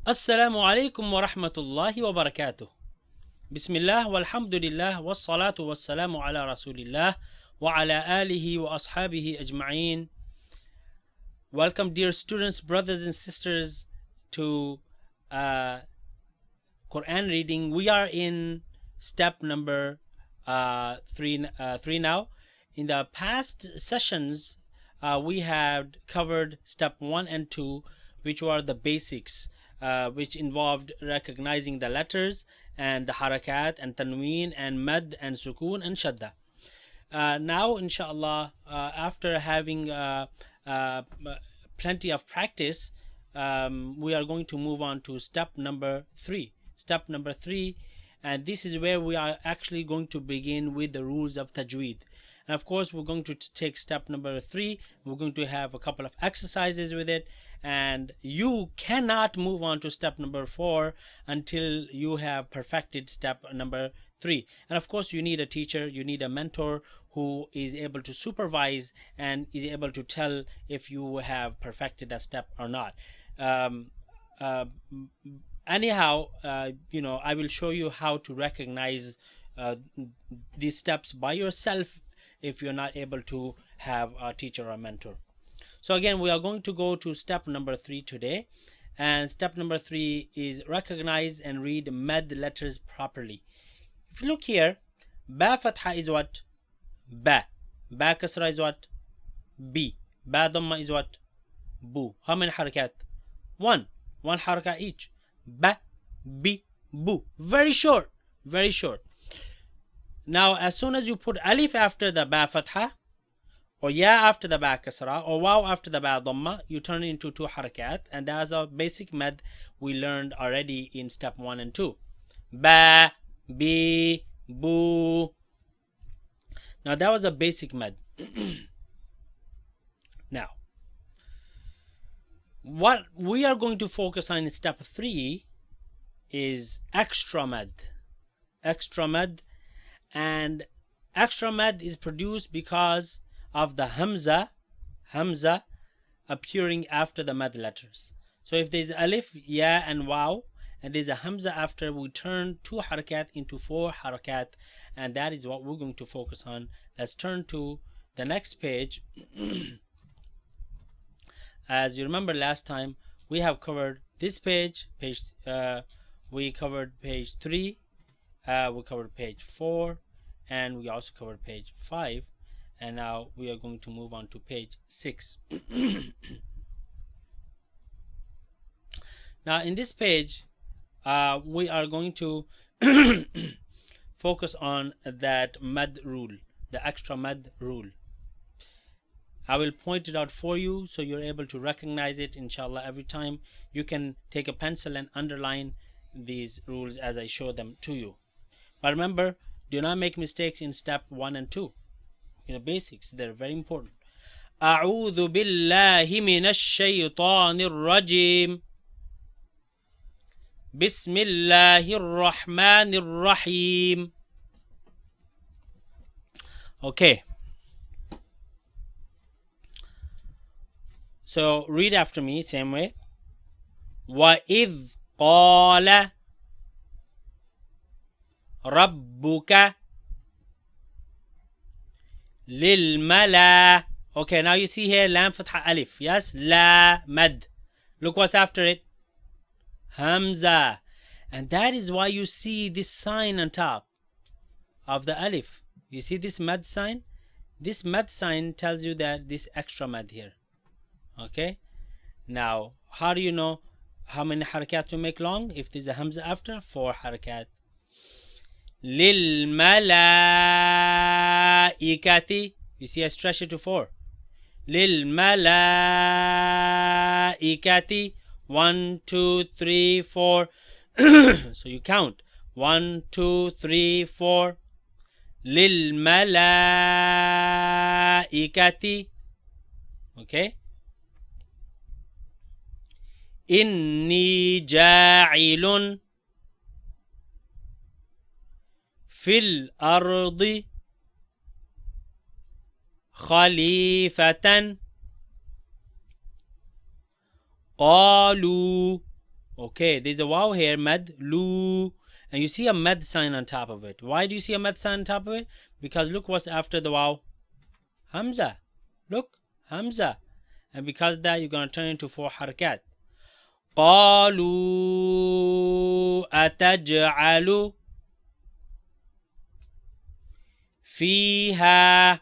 Assalamu alaikum wa rahmatullahi wa barakatuh. Bismillah walhamdulillah wassalatu wassalamu ala rasulillah wa ala alihi wa ashabihi ajma'een. Welcome, dear students, brothers and sisters, to Quran reading. We are in step number three now. In the past sessions, we had covered step 1 and 2, which were the basics, which involved recognizing the letters and the harakat and tanween and mad and sukoon and shadda. Now, inshallah, after having plenty of practice, we are going to move on to step number 3. Step number 3, and this is where we are actually going to begin with the rules of Tajweed. And of course, we're going to take step number 3. We're going to have a couple of exercises with it, and you cannot move on to step number 4 until you have perfected step number 3. And of course, you need a teacher, you need a mentor who is able to supervise and is able to tell if you have perfected that step or not. Anyhow, I will show you how to recognize these steps by yourself if you're not able to have a teacher or mentor. So again, we are going to go to step number 3 today, and step number 3 is recognize and read mad letters properly. If you look here, ba fatha is what? Ba. Ba kasra is what? B. Ba dhamma is what? Bu. How many harakat? One harakat each. Ba, bi, bu. Very short, very short. Now, as soon as you put alif after the ba fatha, or ya after the ba kasra, or waw after the ba dhamma, you turn it into 2 harakat, and that's a basic mad we learned already in step 1 and 2. Ba, bi, bu. Now, that was a basic mad. Now, what we are going to focus on in step 3 is extra mad. Extra mad. And extra mad is produced because of the hamza appearing after the mad letters. So if there's alif, ya and waw, and there's a hamza after, we turn 2 harakat into 4 harakat, and that is what we're going to focus on. Let's turn to the next page. As you remember, last time we have covered this page, we covered page 3, we covered page 4, and we also covered page 5, and now we are going to move on to page 6. Now, in this page, we are going to focus on that mad rule, the extra mad rule. I will point it out for you so you're able to recognize it, inshallah. Every time you can take a pencil and underline these rules as I show them to you. But remember, do not make mistakes in step 1 and 2. The basics, they're very important. أعوذ بالله من الشيطان الرجيم. بسم الله الرحمن الرحيم. Okay. So read after me, same way. وَإِذْ قَالَ رَبُّكَ لِلْمَلَا. Okay, now you see here lam fatha alif. Yes, la mad. Look what's after it. Hamza. And that is why you see this sign on top of the alif. You see this mad sign? This mad sign tells you that this extra mad here. Okay, now how do you know how many harakat to make long? If there's a hamza after, 4 harakat. Lil malaikati. You see I stretch it to 4. Lil malaikati. 1, 2, 3, 4. So you count 1, 2, 3, 4. Lil malaikati. Okay. إني جاعل في الأرض خليفة قالوا Okay, there's a waw here, mad, lu. And you see a mad sign on top of it. Why do you see a mad sign on top of it? Because look what's after the waw. Hamza. Look, Hamza. And because of that, you're going to turn into 4 harakat. قالوا أتجعل فيها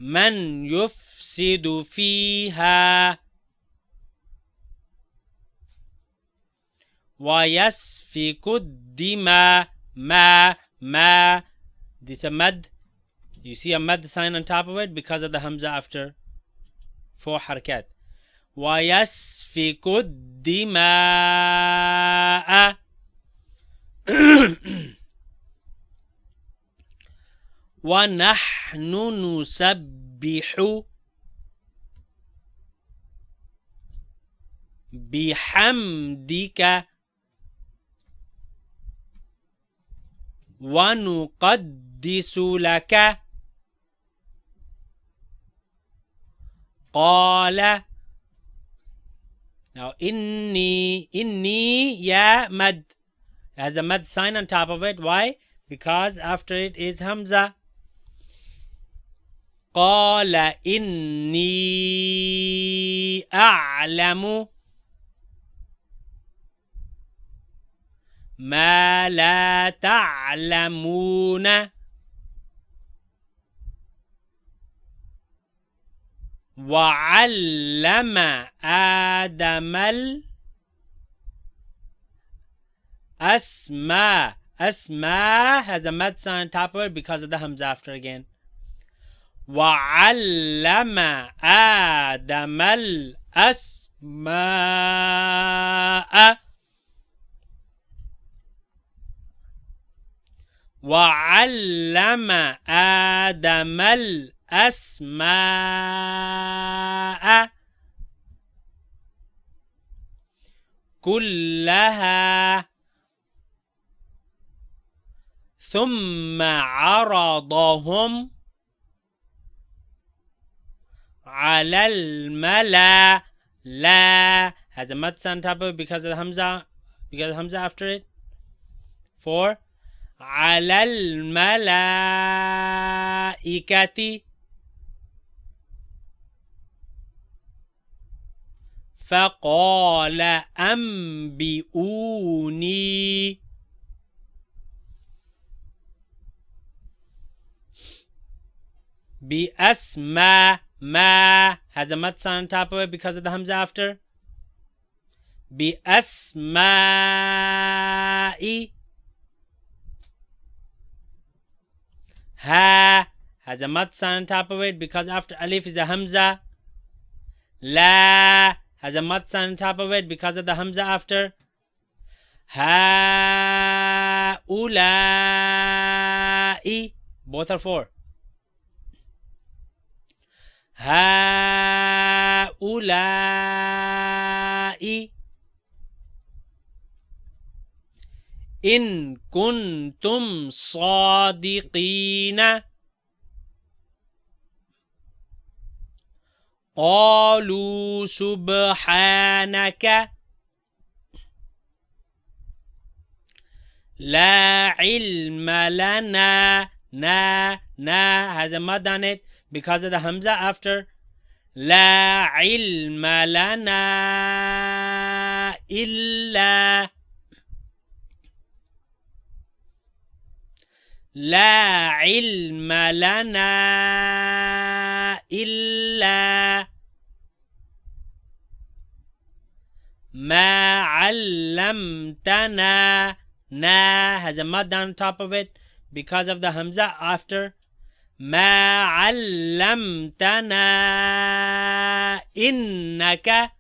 من يفسد فيها ويسفك الدماء ما. This is a mad. You see a mad sign on top of it because of the hamza after 4 harakat. ويسفك الدماء ونحن نسبح بحمدك ونقدس لك قال. Now inni ya mad. It has a mad sign on top of it. Why? Because after it is hamza. قال إني أعلم ما لا تعلمون وعلم آدم الأسماء. Asma has a mad sign on top of it because of the hamza after again. وعلم آدم الأسماء وعلم آدم الأسماء كلها ثم عرضهم على الملا. La has a mad sound on top of it because of the hamza after it. 4 على الملائكة فقال أنبئوني بأسماء. Ma has a mad sound on top of it because of the hamza after. بأسماء. Ha has a mad sound on top of it because after alif is a hamza. La has a mad sound on top of it because of the hamza after. هؤلاء. Both are 4. هؤلاء إن كنتم صادقين قالوا سبحانك لا علم لنا. Na has a mad on it because of the hamza after. لا علم لنا إلا. لا علم لنا إلا ما علمتنا. Na has a mad on top of it because of the hamza after. ما علمتنا إنك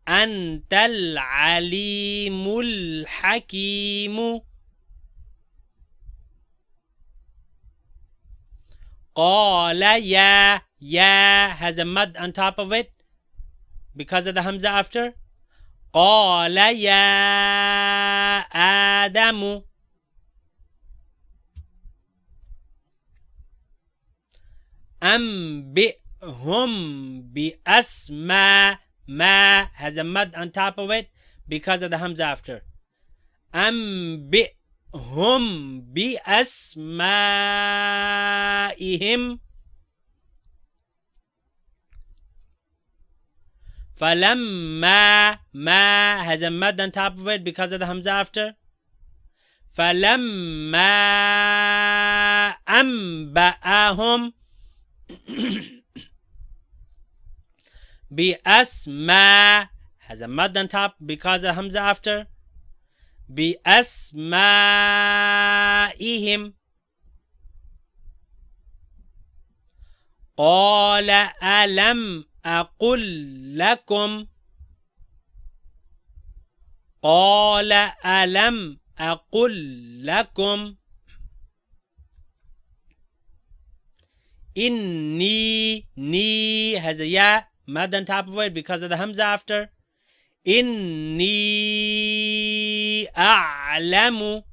أنت العليم الحكيم. قال يا has a mad on top of it because of the hamza after. قال يا آدم أنبئهم بأسماء. Ma has a mud on top of it because of the hamza after. أنبئهم بأسمائهم. فلما. Ma has a mud on top of it because of the hamza after. فلما أنبأهم بأسماء has a mud on top because of hamza after. بأسمائهم. قال ألم أقل لكم. قال ألم أقل لكم. إني. Ni has a ya mud on top of it because of the hamza after. إني أعلم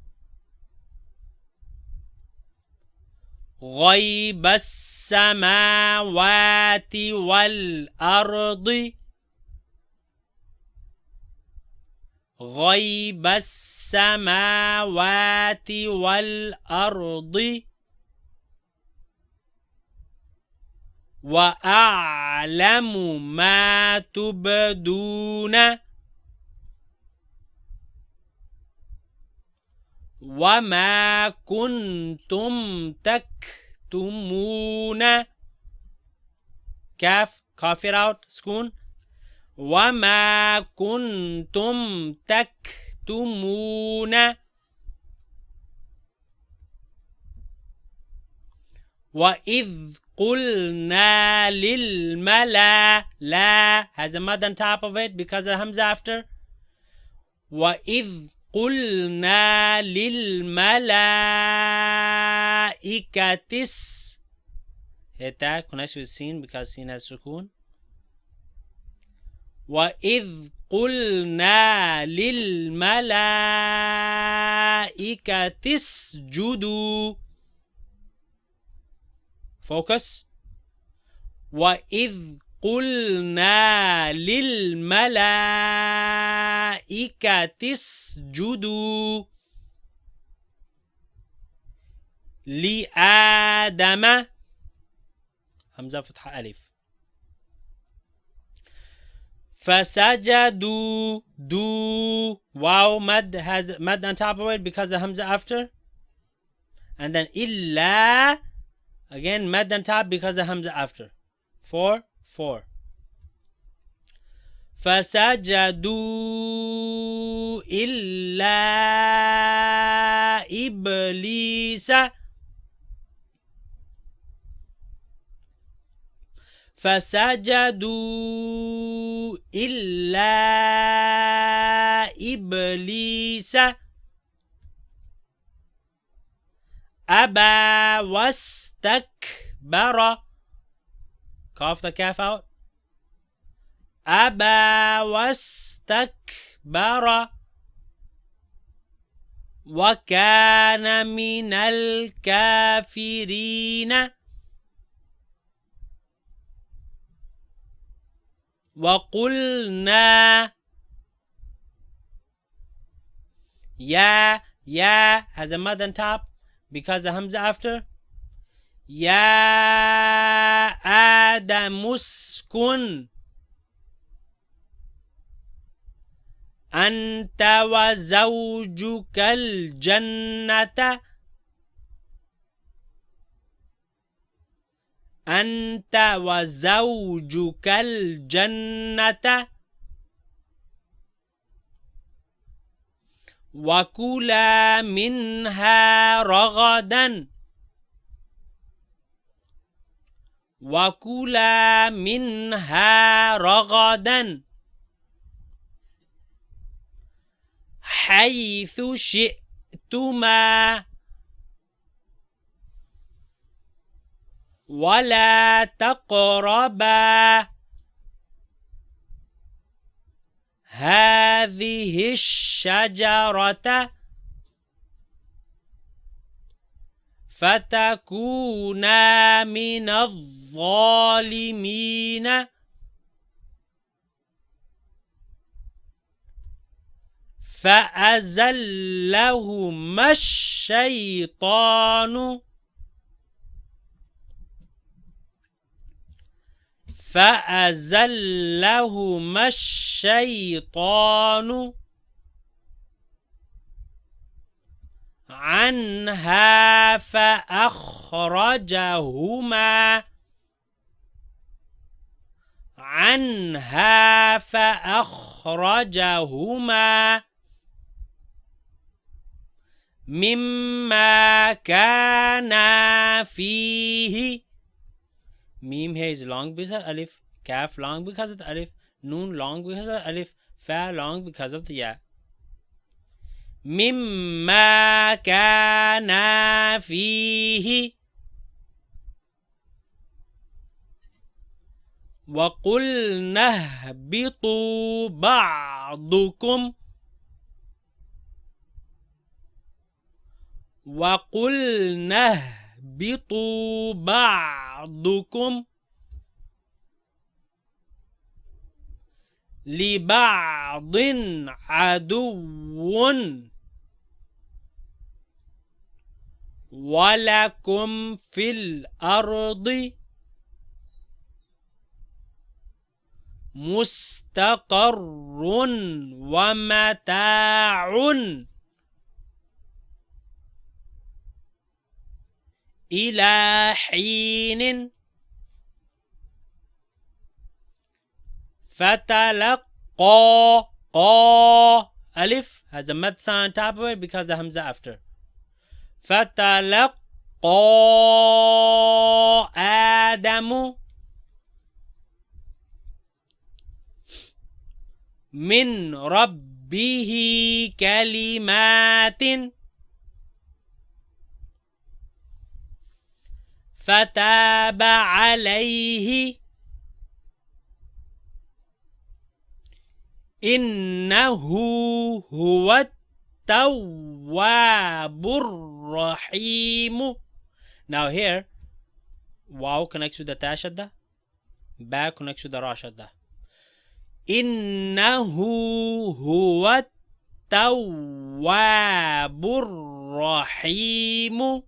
غيب السماوات والأرض. غيب السماوات والأرض. وأعلم ما تبدون وما كنتم تكتمون. كاف cough it out سكون. وما كنتم تكتمون. وإذ قلنا للملا. La has a mud on top of it because of hamza after. وإذ قلنا للملائكة. Hit that connection with sin because sin has sukun. وإذ قلنا للملائكة اسجدوا. Focus. وإذ قلنا للملائكة اسجدوا لآدم. همزة فتحة ألف. فسجدوا. Do. Wow mud has mud on top of it because the hamza after. And then إلا again mud on top because the hamza after. 4 4. فسجدوا إلا إبليس. فسجدوا إلا إبليس أبى واستكبر. Cough the calf out. أبى واستكبر وكان من الكافرين. وقلنا. Ya has a mud on top because the hamza after. يا آدم اسكن أنت وزوجك الجنة. أنت وزوجك الجنة وكلا منها رغدا. وكلا منها رغدا حيث شئتما ولا تقربا هذه الشجرة فتكونا من الظالمين. الظالمين فأزلهما الشيطان عنها فأخرجهما مما كانا فيه. Meme here is long because of alif, kaf long because of the alif, noon long because of the alif, fa long because of the ya. مما كانا فيه وقلنا اهبطوا بعضكم لبعض عدو ولكم في الأرض مستقر ومتاع إلى حين فتلقى ألف has a mad sound top of it because the hamza after. فتلقى آدم من ربه كلمات فتاب عليه إنه هو التواب الرحيم. Now here, waw connects with the ta shadda, ba connects with the ra shadda. إنه هو التواب الرحيم.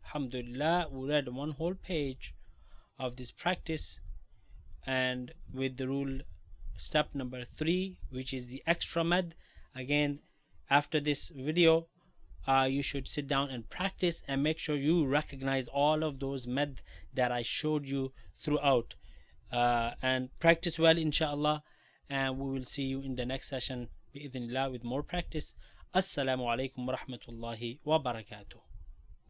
Alhamdulillah, we read one whole page of this practice, and with the rule step number 3, which is the extra mad. Again, after this video, you should sit down and practice and make sure you recognize all of those mad that I showed you throughout, and practice well, inshallah, and we will see you in the next session bi'idhnillah with more practice. Assalamu alaikum wa rahmatullahi wa barakatuh.